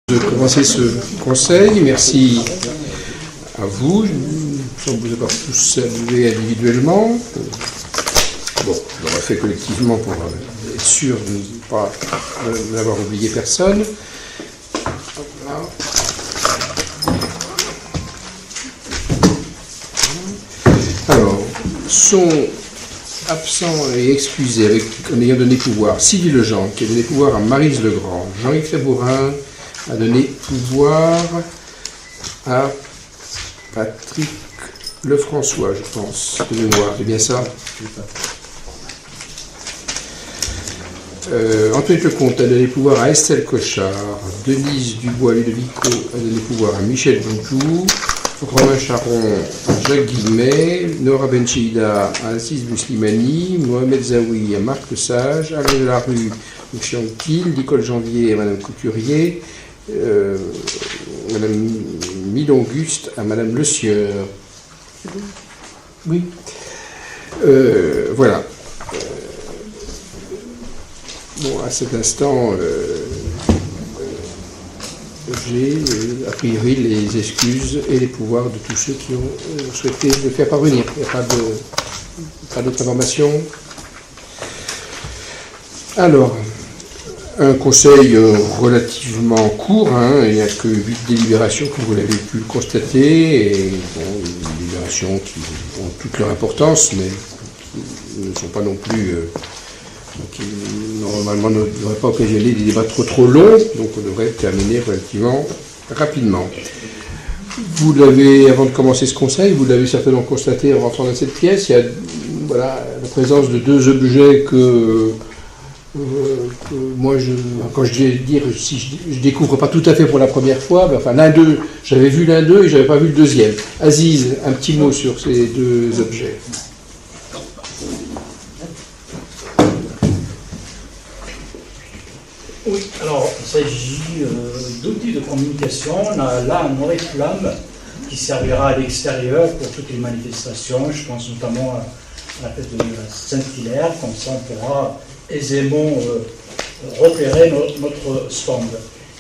De commencer ce conseil, merci à vous. Je vous avoir tous salués individuellement. Bon, je l'aurais fait collectivement pour être sûr de ne pas n'avoir oublié personne. Voilà. Alors, sont absents et excusés en ayant donné pouvoir Sylvie Legendre, qui a donné pouvoir à Maryse Legrand, Jean-Yves Labourin a donné pouvoir à Patrick Lefrançois, je pense, de mémoire, c'est bien ça. Antoine Lecomte a donné pouvoir à Estelle Cochard, Denise Dubois-Ludovico a donné pouvoir à Michel Boudjou, Romain Charon à Jacques Guillemet, Nora Benchida à Aziz Bouslimani, Mohamed Zaoui à Marc Lesage, Alain Delarue à Chantil, Nicole Janvier à Madame Couturier, Madame Milonguste à Madame Le Sieur. Oui. Voilà. Bon, à cet instant, j'ai a priori les excuses et les pouvoirs de tous ceux qui ont souhaité le faire parvenir. Il n'y a pas d'autres informations. Alors, un conseil relativement court, hein, il n'y a que 8 délibérations, comme vous l'avez pu le constater, et bon, des délibérations qui ont toute leur importance, mais qui ne sont pas non plus, qui normalement ne devraient pas occasionner des débats trop longs, donc on devrait terminer relativement rapidement. Vous l'avez, avant de commencer ce conseil, vous l'avez certainement constaté en rentrant dans cette pièce, il y a voilà, la présence de 2 objets que moi, quand je vais dire, si je découvre pas tout à fait pour la première fois, mais enfin l'un d'eux, j'avais vu l'un d'eux et j'avais pas vu le deuxième. Aziz, un petit mot sur ces 2 objets. Oui, alors il s'agit d'outils de communication. On a là un oriflamme qui servira à l'extérieur pour toutes les manifestations. Je pense notamment à la fête de Saint-Hilaire, comme ça on pourra aisément repérer notre stand.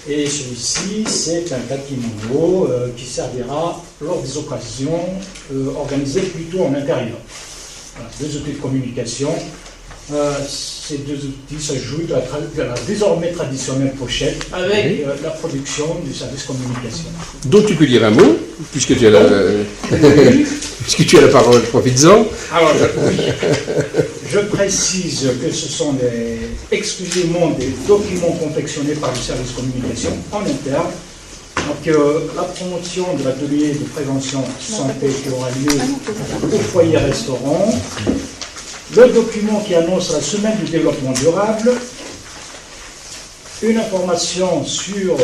Et celui-ci, c'est un takimono qui servira lors des occasions organisées plutôt en intérieur. Voilà, 2 outils de communication. Ces 2 outils s'ajoutent à la désormais traditionnelle pochette avec la production du service communication. Donc tu peux dire un mot, puisque tu as puisque tu as la parole, profites-en. Alors, je précise que ce sont exclusivement des documents confectionnés par le service communication en interne. Donc, la promotion de l'atelier de prévention santé qui aura lieu au foyer restaurant. Le document qui annonce la semaine du développement durable, une information sur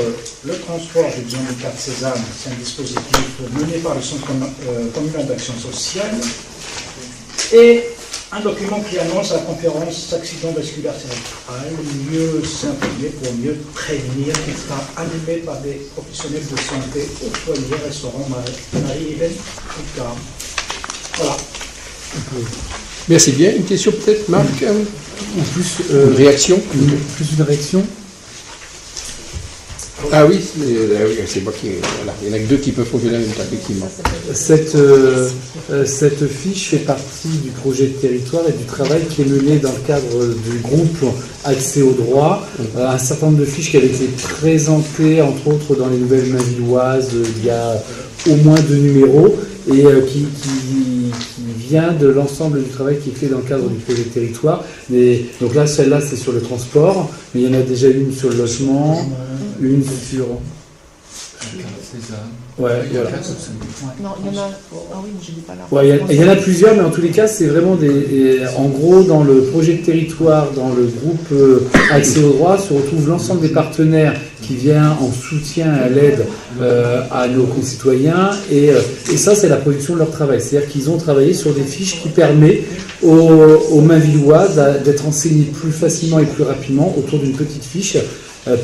le transport des handicaps Sésame, c'est un dispositif mené par le Centre communal d'action sociale, et un document qui annonce la conférence accident vasculaire cérébral, mieux s'informer pour mieux prévenir, qui sera animé par des professionnels de santé au foyer restaurant Marie-Hélène Picard. Voilà. Merci bien. Une question peut-être, Marc, ou plus une réaction. Plus une réaction. Ah oui, c'est moi qui... Voilà. Il n'y en a que 2 qui peuvent fonctionner en même temps, effectivement. Cette fiche fait partie du projet de territoire et du travail qui est mené dans le cadre du groupe Accès au droit. Un certain nombre de fiches qui avaient été présentées, entre autres, dans les Nouvelles Mainvilloises, il y a au moins 2 numéros, et qui vient de l'ensemble du travail qui est fait dans le cadre du projet de territoire. Donc là, celle-là, c'est sur le transport, mais il y en a déjà une sur le logement, une sur... Ouais, voilà. Non, il y en a. Ah oui, mais je ne dis pas là. Ouais, il y en a plusieurs, mais en tous les cas, c'est vraiment en gros, dans le projet de territoire, dans le groupe Accès au droit, se retrouve l'ensemble des partenaires qui viennent en soutien à l'aide à nos concitoyens. Et ça, c'est la production de leur travail. C'est-à-dire qu'ils ont travaillé sur des fiches qui permettent aux Mainvillois d'être enseignés plus facilement et plus rapidement autour d'une petite fiche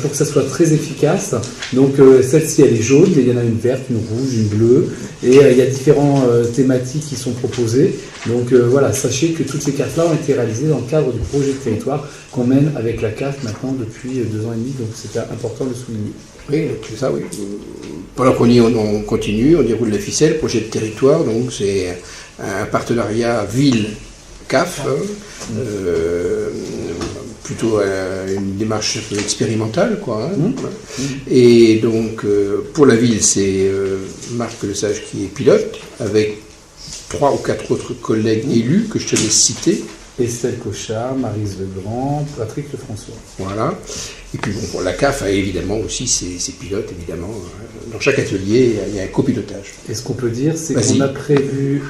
pour que ça soit très efficace. Donc celle-ci elle est jaune, mais il y en a une verte, une rouge, une bleue, et il y a différentes thématiques qui sont proposées. Donc voilà, sachez que toutes ces cartes-là ont été réalisées dans le cadre du projet de territoire qu'on mène avec la CAF maintenant depuis 2 ans et demi, donc c'était important de le souligner. Oui, donc c'est ça, oui. Pendant qu'on y on continue, on déroule la ficelle, projet de territoire, donc c'est un partenariat ville-CAF, plutôt une démarche expérimentale, quoi. Hein. Et donc, pour la ville, c'est Marc Lesage qui est pilote, avec 3 ou 4 autres collègues élus que je te laisse citer. Estelle Cochard, Maryse Legrand, Patrick Lefrançois. Voilà. Et puis bon, la CAF a évidemment aussi ses pilotes, évidemment. Dans chaque atelier, il y a un copilotage. Et ce qu'on peut dire, c'est qu'on a prévu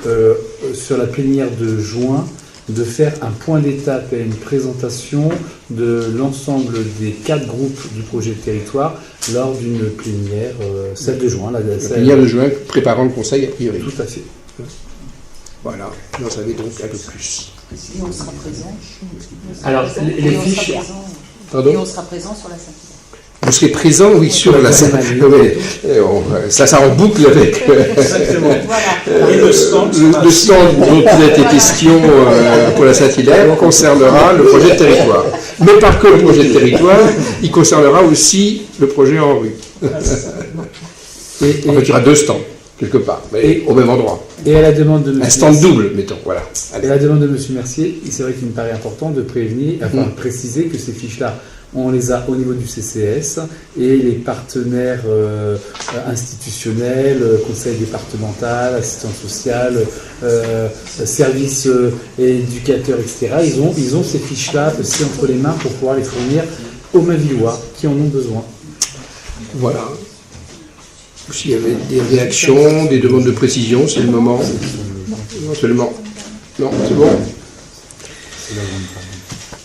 sur la plénière de juin de faire un point d'étape et une présentation de l'ensemble des 4 groupes du projet de territoire lors d'une plénière, celle de juin. La plénière de juin, préparant le conseil a priori. Tout à fait. Voilà, vous en savez donc un peu plus. Et on sera présent. Alors, les fiches... Pardon ? Et on sera présent sur la Sainte-Hilaire. Vous serez présent, oui, sur la scène. Ça en boucle avec Exactement. Voilà. Et le stand dont il a été question pour la Sainte-Hilaire concernera le projet de territoire. Mais pas que le projet de territoire, il concernera aussi le projet en rue. En fait, il y aura 2 stands, quelque part, mais au même endroit. Et à la demande de M. Un stand double, mettons, voilà. À la demande de M. Mercier, c'est vrai qu'il me paraît important de préciser que ces fiches-là, on les a au niveau du CCS et les partenaires institutionnels, conseil départemental, assistance sociale, services éducateurs, etc. Ils ont ces fiches-là aussi entre les mains pour pouvoir les fournir aux Mavillois qui en ont besoin. Voilà. S'il y avait des réactions, des demandes de précision, c'est le moment. Éventuellement. Non, c'est bon.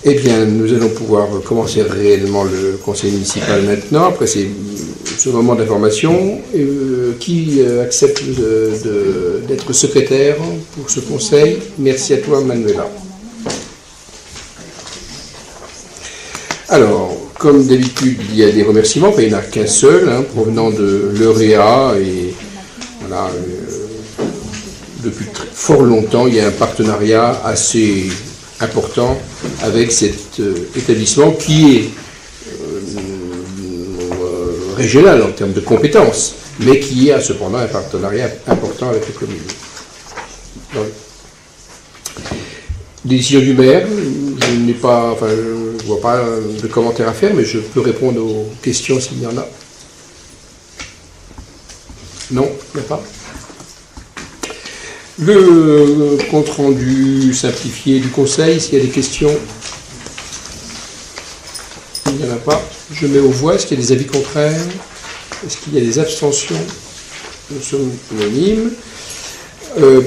Eh bien, nous allons pouvoir commencer réellement le conseil municipal maintenant, après ce moment d'information. Qui accepte d'être secrétaire pour ce conseil? Merci à toi, Manuela. Alors, comme d'habitude, il y a des remerciements, il n'y en a qu'un seul, provenant de l'EUREA, et voilà, depuis fort longtemps, il y a un partenariat assez important avec cet établissement qui est régional en termes de compétences, mais qui a cependant un partenariat important avec les communes. Donc, des décisions du maire, je ne vois pas de commentaires à faire, mais je peux répondre aux questions s'il y en a. Non, il n'y a pas. Le compte-rendu simplifié du conseil, s'il y a des questions, il n'y en a pas. Je mets aux voix, est-ce qu'il y a des avis contraires? Est-ce qu'il y a des abstentions? Nous sommes unanimes.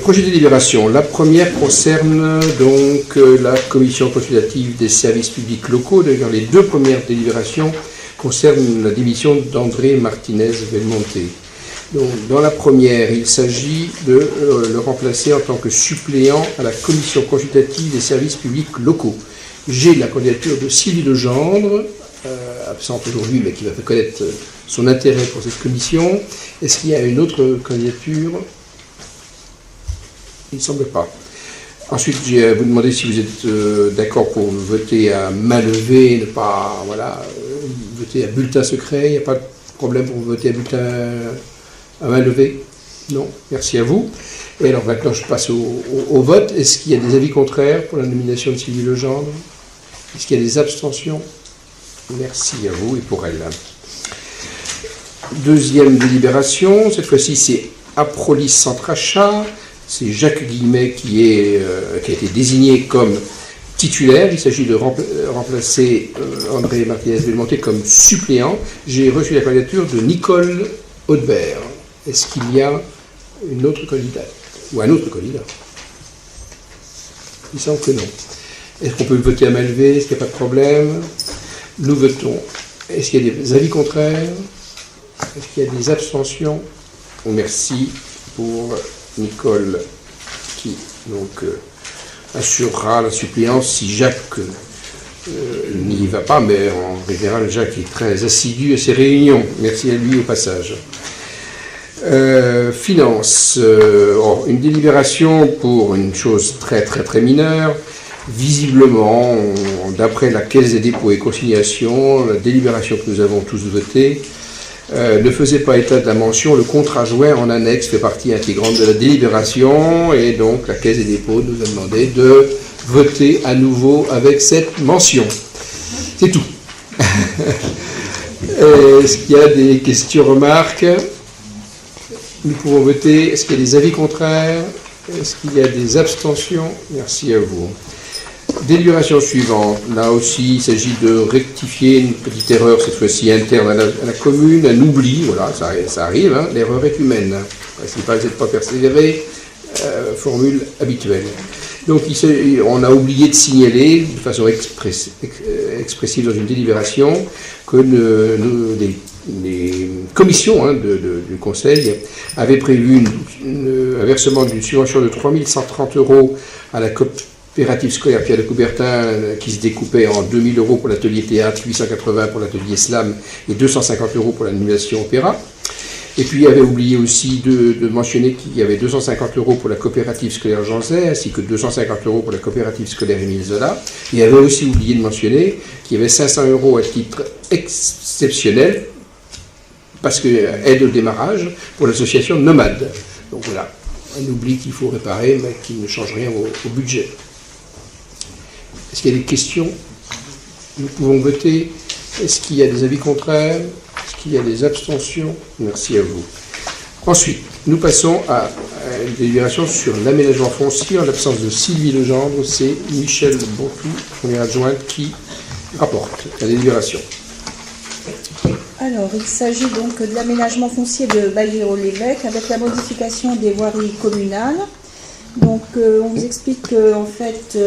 Projet de délibération. La première concerne donc la commission consultative des services publics locaux. D'ailleurs, les 2 premières délibérations concernent la démission d'André Martinez-Belmonte. Donc, dans la première, il s'agit de le remplacer en tant que suppléant à la commission consultative des services publics locaux. J'ai la candidature de Sylvie Legendre, absente aujourd'hui, mais qui va faire connaître son intérêt pour cette commission. Est-ce qu'il y a une autre candidature? Il ne semble pas. Ensuite, j'ai à vous demander si vous êtes d'accord pour voter à main levée, ne pas voter à bulletin secret. Il n'y a pas de problème pour voter à bulletin à main levée? Non, merci à vous. Et alors maintenant, je passe au vote. Est-ce qu'il y a des avis contraires pour la nomination de Sylvie Legendre? Est-ce qu'il y a des abstentions? Merci à vous et pour elle. Deuxième délibération, cette fois-ci c'est Aprolis Centrachat. C'est Jacques Guillemet qui a été désigné comme titulaire. Il s'agit de remplacer André Martinez-Belmonte comme suppléant. J'ai reçu la candidature de Nicole Audebert. Est-ce qu'il y a une autre candidate ou un autre candidat? Il semble que non. Est-ce qu'on peut voter à main levée? Est-ce qu'il n'y a pas de problème? Nous votons. Est-ce qu'il y a des avis contraires? Est-ce qu'il y a des abstentions? Merci pour Nicole qui donc assurera la suppléance si Jacques n'y va pas, mais en général Jacques est très assidu à ses réunions. Merci à lui au passage. Finance, une délibération pour une chose très très très mineure. Visiblement, d'après la Caisse des dépôts et consignations, la délibération que nous avons tous votée, ne faisait pas état de la mention « Le contrat joint en annexe fait partie intégrante de la délibération » et donc la Caisse des dépôts nous a demandé de voter à nouveau avec cette mention. C'est tout. Est-ce qu'il y a des questions, remarques? Nous pouvons voter. Est-ce qu'il y a des avis contraires? Est-ce qu'il y a des abstentions? Merci à vous. Délibération suivante. Là aussi, il s'agit de rectifier une petite erreur, cette fois-ci interne à la commune, un oubli. Voilà, ça arrive, hein, l'erreur est humaine. Si pas, vous n'êtes pas persévéré, formule habituelle. Donc, on a oublié de signaler de façon expressive dans une délibération que les commissions du Conseil avaient prévu un versement d'une subvention de 3 130 € à la coopérative scolaire Pierre de Coubertin qui se découpait en 2 000 € pour l'atelier théâtre, 880 pour l'atelier slam et 250 € pour l'animation opéra. Et puis, il avait oublié aussi de mentionner qu'il y avait 250 € pour la coopérative scolaire Jean Zay, ainsi que 250 € pour la coopérative scolaire Émile Zola. Et il avait aussi oublié de mentionner qu'il y avait 500 € à titre exceptionnel, parce que aide au démarrage, pour l'association Nomade. Donc voilà, un oubli qu'il faut réparer, mais qui ne change rien au budget. Est-ce qu'il y a des questions? Nous pouvons voter. Est-ce qu'il y a des avis contraires? Est-ce qu'il y a des abstentions? Merci à vous. Ensuite, nous passons à une délibération sur l'aménagement foncier. En l'absence de Sylvie Legendre, c'est Michel Bontou, première adjointe, qui rapporte la délibération. Alors, il s'agit donc de l'aménagement foncier de Bailleul-l'Évêque avec la modification des voiries communales. Donc, on vous explique que, en fait,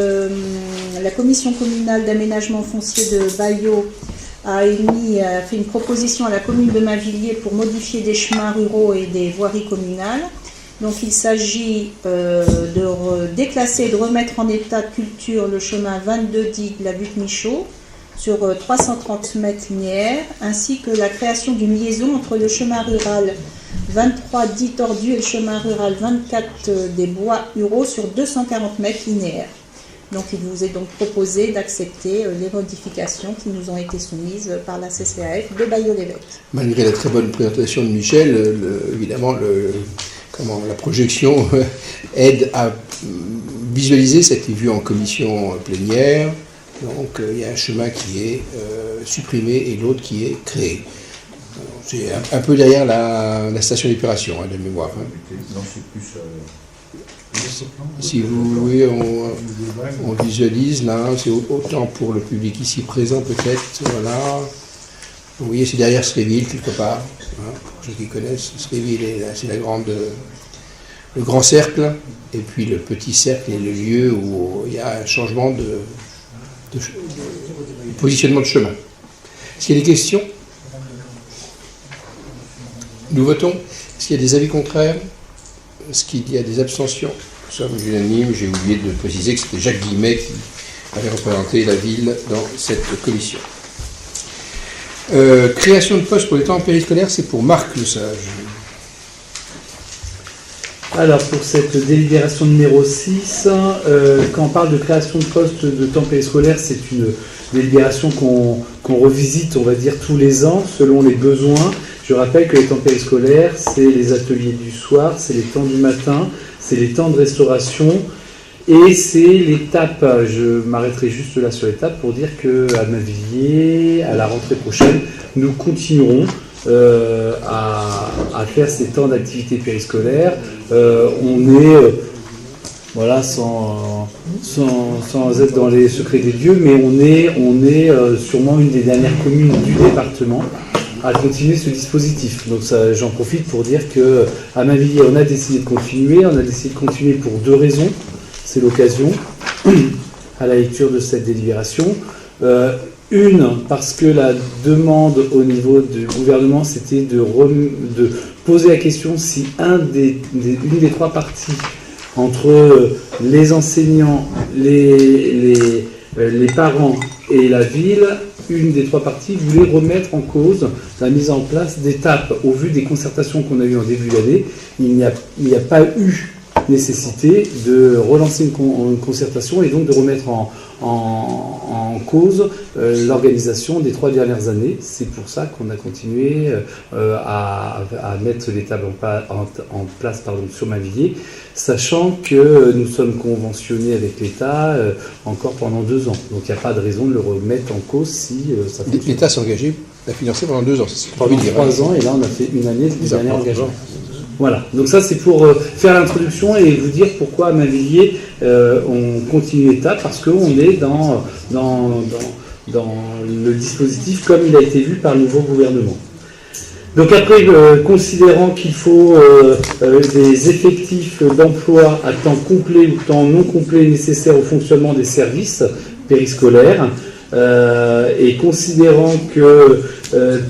la commission communale d'aménagement foncier de Bailleul a fait une proposition à la commune de Mainvilliers pour modifier des chemins ruraux et des voiries communales. Donc, il s'agit de déclasser et de remettre en état de culture le chemin 22 digues la butte Michaud sur 330 mètres linéaires, ainsi que la création d'une liaison entre le chemin rural 23 dit tordu et le chemin rural 24 des bois Hureaux sur 240 mètres linéaires. Donc il vous est donc proposé d'accepter les modifications qui nous ont été soumises par la CCAF de Bailleul-l'Évêque. Malgré la très bonne présentation de Michel, évidemment la projection aide à visualiser, ça a été vu en commission plénière. Donc il y a un chemin qui est supprimé et l'autre qui est créé. C'est un peu derrière la station d'épuration de mémoire. Si vous voulez, on visualise là, c'est autant pour le public ici présent peut-être. Voilà. Vous voyez, c'est derrière Sréville quelque part. Pour ceux qui connaissent, Sréville, c'est le grand cercle, et puis le petit cercle est le lieu où il y a un changement de positionnement de chemin. Est-ce qu'il y a des questions? Nous votons. Est-ce qu'il y a des avis contraires? Est-ce qu'il y a des abstentions? Nous sommes unanimes. J'ai oublié de préciser que c'était Jacques Guillemet qui avait représenté la ville dans cette commission. Création de postes pour les temps périscolaires, c'est pour Marc Lesage. Alors, pour cette délibération numéro 6, quand on parle de création de postes de temps périscolaire, c'est une délibération qu'on revisite, on va dire, tous les ans, selon les besoins. Je rappelle que les temps périscolaires, c'est les ateliers du soir, c'est les temps du matin, c'est les temps de restauration, et c'est l'étape, je m'arrêterai juste là sur l'étape pour dire qu'à Mainvilliers, à la rentrée prochaine, nous continuerons à faire ces temps d'activité périscolaire. On est, voilà, sans être dans les secrets des dieux, mais on est sûrement une des dernières communes du département à continuer ce dispositif. Donc j'en profite pour dire qu'à Mainvilliers, on a décidé de continuer. On a décidé de continuer pour deux raisons. C'est l'occasion, à la lecture de cette délibération. Une, parce que la demande au niveau du gouvernement, c'était de poser la question si une des trois parties, entre les enseignants, les parents et la ville, une des trois parties voulait remettre en cause la mise en place d'étapes. Au vu des concertations qu'on a eues en début d'année, il n'y a pas eu nécessité de relancer une concertation et donc de remettre en cause l'organisation des 3 dernières années. C'est pour ça qu'on a continué à mettre les tables en place sur Mainvilliers, sachant que nous sommes conventionnés avec l'État encore pendant 2 ans. Donc il n'y a pas de raison de le remettre en cause si ça fonctionne. L'État s'est engagé à financer pendant 2 ans. Pendant 3 ans, et là on a fait une année de dernier engagement. Voilà, donc ça c'est pour faire l'introduction et vous dire pourquoi à Mainvilliers on continue l'État, parce qu'on est dans le dispositif comme il a été vu par le nouveau gouvernement. Donc après, considérant qu'il faut des effectifs d'emploi à temps complet ou temps non complet nécessaires au fonctionnement des services périscolaires, et considérant que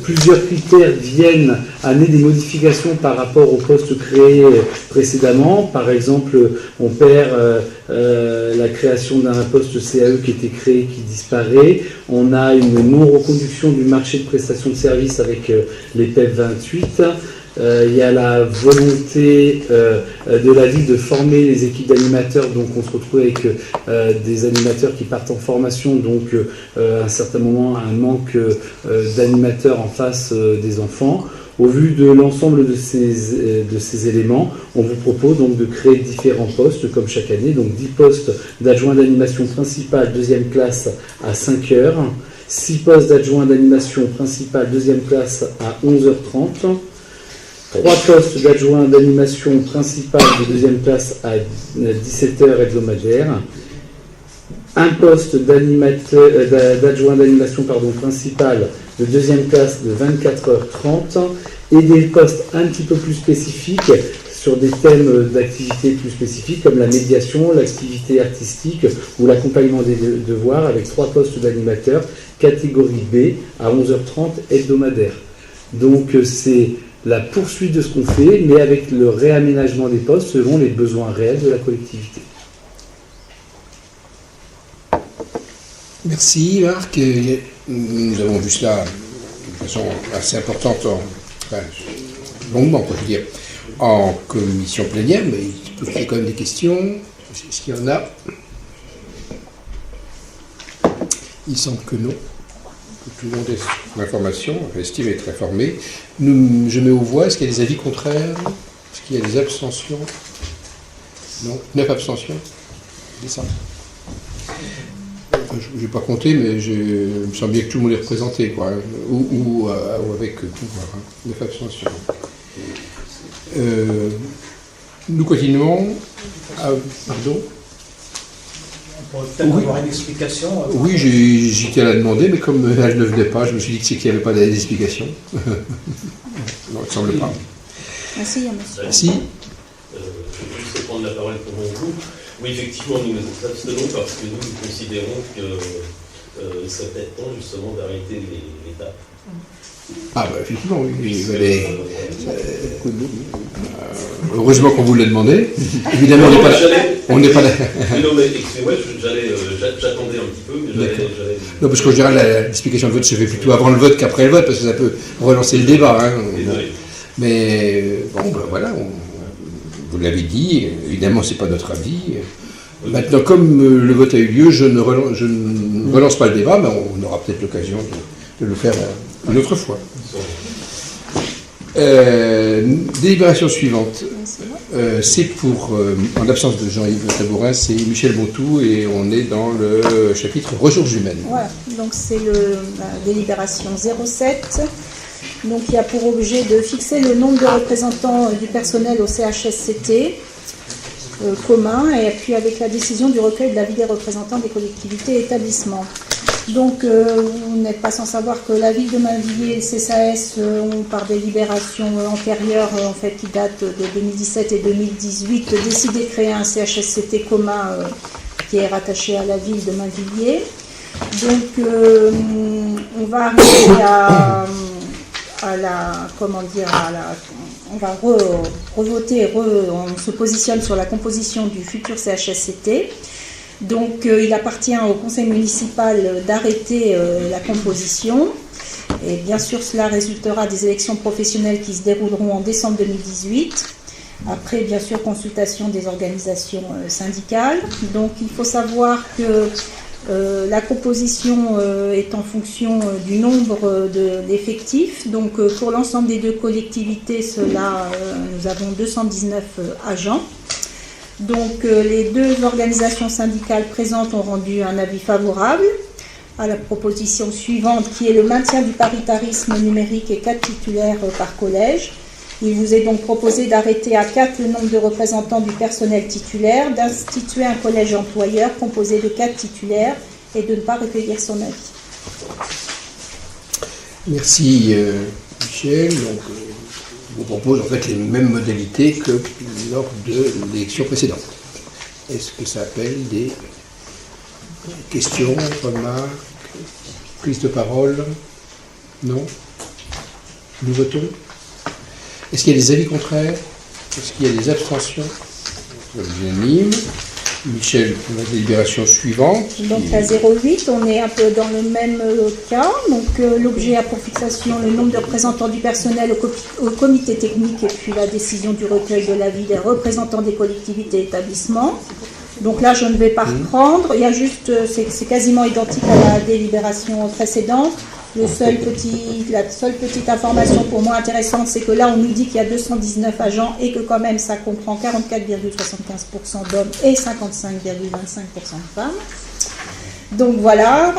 plusieurs critères viennent amener des modifications par rapport aux postes créés précédemment. Par exemple, on perd la création d'un poste CAE qui était créé, qui disparaît. On a une non-reconduction du marché de prestation de services avec les PEP 28. Il y a la volonté de la ville de former les équipes d'animateurs, donc on se retrouve avec des animateurs qui partent en formation, donc à un certain moment un manque d'animateurs en face des enfants. Au vu de l'ensemble de ces éléments, on vous propose donc de créer différents postes comme chaque année, donc 10 postes d'adjoint d'animation principale deuxième classe à 5 heures, 6 postes d'adjoint d'animation principale deuxième classe à 11h30, 3 postes d'adjoint d'animation principale de deuxième classe à 17h hebdomadaire, un poste d'adjoint d'animation principale de deuxième classe de 24h30 et des postes un petit peu plus spécifiques sur des thèmes d'activité plus spécifiques comme la médiation, l'activité artistique ou l'accompagnement des devoirs avec 3 postes d'animateurs catégorie B à 11h30 hebdomadaire. Donc c'est la poursuite de ce qu'on fait, mais avec le réaménagement des postes selon les besoins réels de la collectivité. Merci Marc. Nous avons vu cela de façon assez importante, longuement, je veux dire, en commission plénière, mais il y a quand même des questions. Est-ce qu'il y en a? Il semble que non. Tout le monde est l'information, estime être informé. Je mets aux voix, est-ce qu'il y a des avis contraires? Est-ce qu'il y a des abstentions? Non, 9 abstentions. C'est ça. Je n'ai pas compté, mais il me semble bien que tout le monde est représenté, quoi, ou avec pouvoir. 9 abstentions. Nous continuons. Pardon? On pourrait peut-être avoir une explication. Oui, j'étais à la demander, mais comme elle ne venait pas, je me suis dit que c'est qu'il n'y avait pas d'explication. Non, il ne semble pas. Merci, monsieur. Si. Je vais juste prendre la parole pour mon groupe. Oui, effectivement, nous nous abstenons parce que nous considérons que ça serait peut-être temps justement d'arrêter l'étape. Ah bah effectivement, oui. Heureusement qu'on vous l'a demandé. Évidemment, on n'est pas là. Non, mais excusez-moi, j'attendais un petit peu, mais j'allais... Non, parce qu'en général, l'explication de vote se fait plutôt avant le vote qu'après le vote, parce que ça peut relancer le débat. Hein. Mais bon, ben voilà, vous l'avez dit, évidemment, c'est pas notre avis. Maintenant, comme le vote a eu lieu, je ne relance pas le débat, mais on aura peut-être l'occasion de le faire une autre fois. Délibération suivante. C'est pour, en l'absence de Jean-Yves Tabourin, c'est Michel Bontou et on est dans le chapitre ressources humaines. Voilà, donc c'est la délibération 07. Donc il y a pour objet de fixer le nombre de représentants du personnel au CHSCT commun et puis avec la décision du recueil de l'avis des représentants des collectivités et établissements. Donc vous n'êtes pas sans savoir que la ville de Mainvilliers et le CSAS ont par délibération antérieure en fait qui date de 2017 et 2018 décidé de créer un CHSCT commun qui est rattaché à la ville de Mainvilliers. Donc on va arriver on va revoter, on se positionne sur la composition du futur CHSCT. Donc il appartient au conseil municipal d'arrêter la composition. Et bien sûr, cela résultera des élections professionnelles qui se dérouleront en décembre 2018. après bien sûr consultation des organisations syndicales. Donc il faut savoir que la composition est en fonction du nombre d'effectifs. Donc pour l'ensemble des deux collectivités, nous avons 219 agents. Donc les deux organisations syndicales présentes ont rendu un avis favorable à la proposition suivante, qui est le maintien du paritarisme numérique et 4 titulaires par collège. Il vous est donc proposé d'arrêter à 4 le nombre de représentants du personnel titulaire, d'instituer un collège employeur composé de 4 titulaires et de ne pas recueillir son avis. Merci Michel. Donc, je vous propose en fait les mêmes modalités que lors de l'élection précédente. Est-ce que ça appelle des questions, remarques, prise de parole? Non? Nous votons? Est-ce qu'il y a des avis contraires? Est-ce qu'il y a des abstentions? Unanime. Michel, pour la délibération suivante. Donc à 08, on est un peu dans le même cas. Donc l'objet a pour fixation le nombre de représentants du personnel au comité technique et puis la décision du recueil de l'avis des représentants des collectivités et établissements. Donc là, je ne vais pas reprendre. Il y a juste, c'est quasiment identique à la délibération précédente. La seule petite information pour moi intéressante, c'est que là, on nous dit qu'il y a 219 agents et que quand même, ça comprend 44,75% d'hommes et 55,25% de femmes. Donc voilà,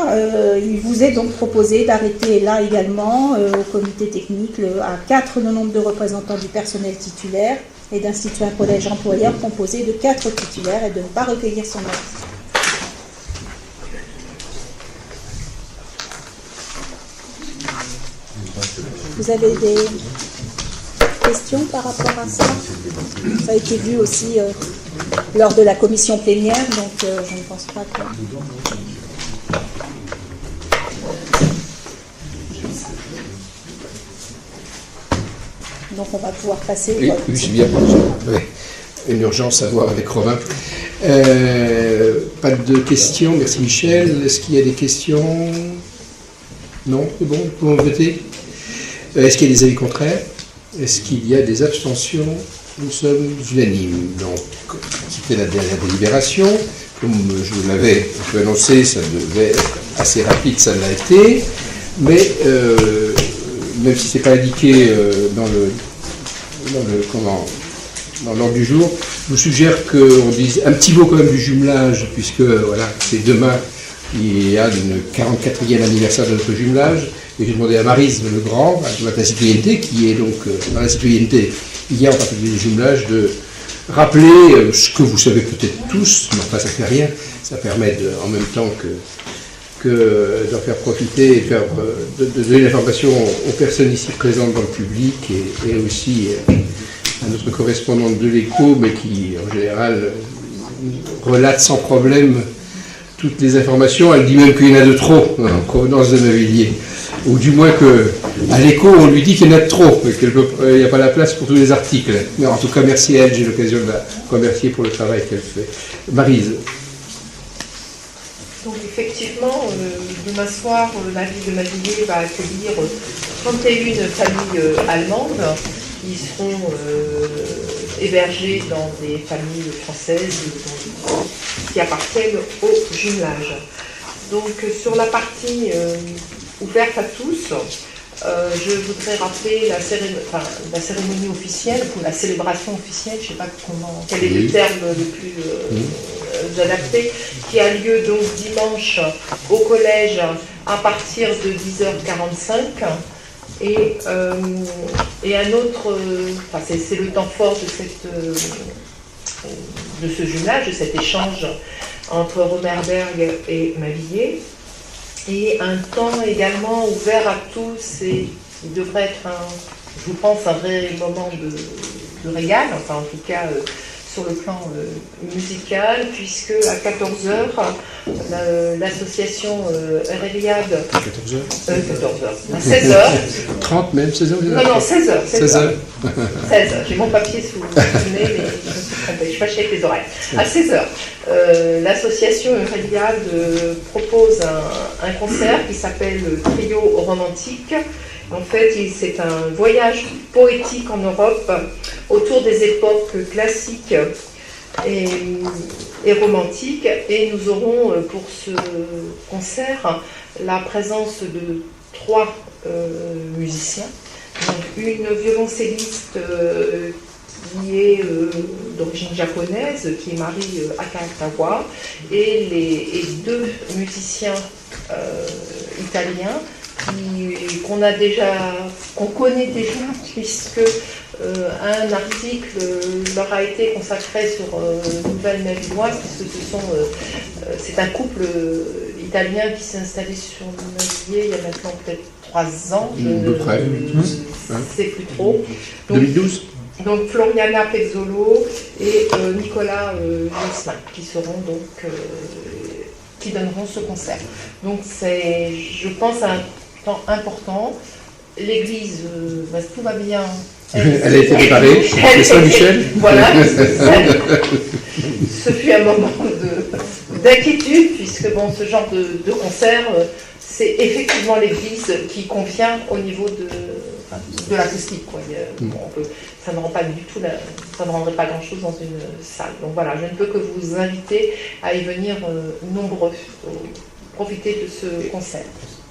il vous est donc proposé d'arrêter là également au comité technique à 4 le nombre de représentants du personnel titulaire et d'instituer un collège employeur composé de 4 titulaires et de ne pas recueillir son avis. Vous avez des questions par rapport à ça? Ça a été vu aussi lors de la commission plénière, donc je ne pense pas que... Donc on va pouvoir passer au vote. Oui, c'est bien. Une urgence à voir avec Romain. Pas de questions, merci Michel. Est-ce qu'il y a des questions? Non, c'est bon, nous pouvons voter. Est-ce qu'il y a des avis contraires? Est-ce qu'il y a des abstentions? Nous sommes unanimes. Donc, c'était la dernière délibération. Comme je vous l'avais annoncé, ça devait être assez rapide, ça l'a été. Mais, même si ce n'est pas indiqué dans l'ordre du jour, je vous suggère qu'on dise un petit mot quand même du jumelage, puisque voilà, c'est demain, il y a le 44e anniversaire de notre jumelage. Et j'ai demandé à Maryse Legrand, de la citoyenneté, qui est donc dans la citoyenneté, il y a en particulier le jumelage, de rappeler ce que vous savez peut-être tous, mais enfin ça ne fait rien, ça permet en même temps que d'en faire profiter et de donner l'information aux personnes ici présentes dans le public et aussi à notre correspondante de l'Écho, mais qui en général relate sans problème toutes les informations. Elle dit même qu'il y en a de trop en provenance de Navilliers. Ou du moins qu'à l'Écho, on lui dit qu'il y en a de trop, et qu'il n'y a pas la place pour tous les articles. Mais en tout cas, merci à elle, j'ai l'occasion de la remercier pour le travail qu'elle fait. Maryse. Donc effectivement, demain soir, la ville de Navilliers va accueillir 31 familles allemandes qui seront hébergées dans des familles françaises qui appartiennent au jumelage. Donc sur la partie ouverte à tous, je voudrais rappeler la cérémonie officielle, ou la célébration officielle, je ne sais pas quel est le terme le plus adapté, qui a lieu donc dimanche au collège à partir de 10h45. Et un autre, c'est le temps fort de ce jumelage, de cet échange entre Romerberg et Navilliers. Et un temps également ouvert à tous, et il devrait être, je vous pense, un vrai moment de régal, enfin en tout cas sur le plan musical, puisque à 14h, l'association Ereliade... 14h 14h, à 16h... 30 même, 16h? Non, 16h. 16h. 16h, j'ai mon papier sous le nez, mais je me suis trompée, je suis fâchée avec les oreilles. À 16h, l'association Ereliade propose un concert qui s'appelle Trio Romantique. En fait, c'est un voyage poétique en Europe autour des époques classiques et romantiques. Et nous aurons pour ce concert la présence de 3 musiciens. Donc, une violoncelliste qui est d'origine japonaise, qui est Mari Akatawa, et 2 musiciens italiens qu'on connaît déjà, puisque un article leur a été consacré sur Nouvelle-Mavilloise, puisque c'est un couple italien qui s'est installé sur Montpellier il y a maintenant peut-être 3 ans, je ne sais plus trop. Donc, 2012. Donc Floriana Pezzolo et Nicolas Jocelyn qui seront donc qui donneront ce concert. Donc c'est, je pense, un temps important. L'église, tout va bien. Elle a été préparée. C'est Saint-Michel. Voilà. Ce fut un moment d'inquiétude puisque bon, ce genre de concert, c'est effectivement l'église qui convient au niveau de l'acoustique. Ça ne rend pas du tout, ça ne rendrait pas grand-chose dans une salle. Donc voilà, je ne peux que vous inviter à y venir nombreux, profiter de ce concert.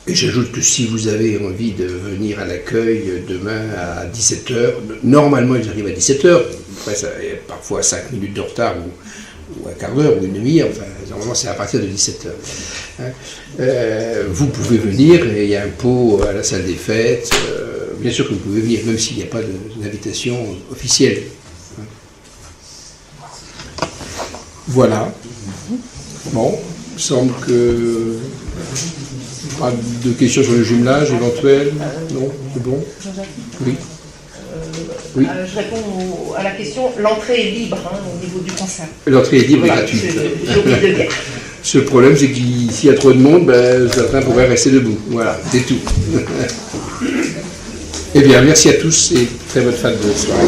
Et j'ajoute que si vous avez envie de venir à l'accueil demain à 17h, normalement ils arrivent à 17h, après ça, il y a parfois 5 minutes de retard ou un quart d'heure ou une demi-heure, enfin normalement c'est à partir de 17h. Vous pouvez venir et il y a un pot à la salle des fêtes. Bien sûr que vous pouvez venir, même s'il n'y a pas d'invitation officielle. Voilà. Bon, il me semble que... Pas de questions sur le jumelage éventuel? Non? C'est bon? Oui. Oui. Je réponds à la question. L'entrée est libre au niveau du concert. L'entrée est libre et gratuite. J'ai oublié de dire. Ce problème, c'est qu'il s'il y a trop de monde, certains pourraient rester debout. Voilà, c'est tout. Eh bien, merci à tous et très bonne fin de soirée.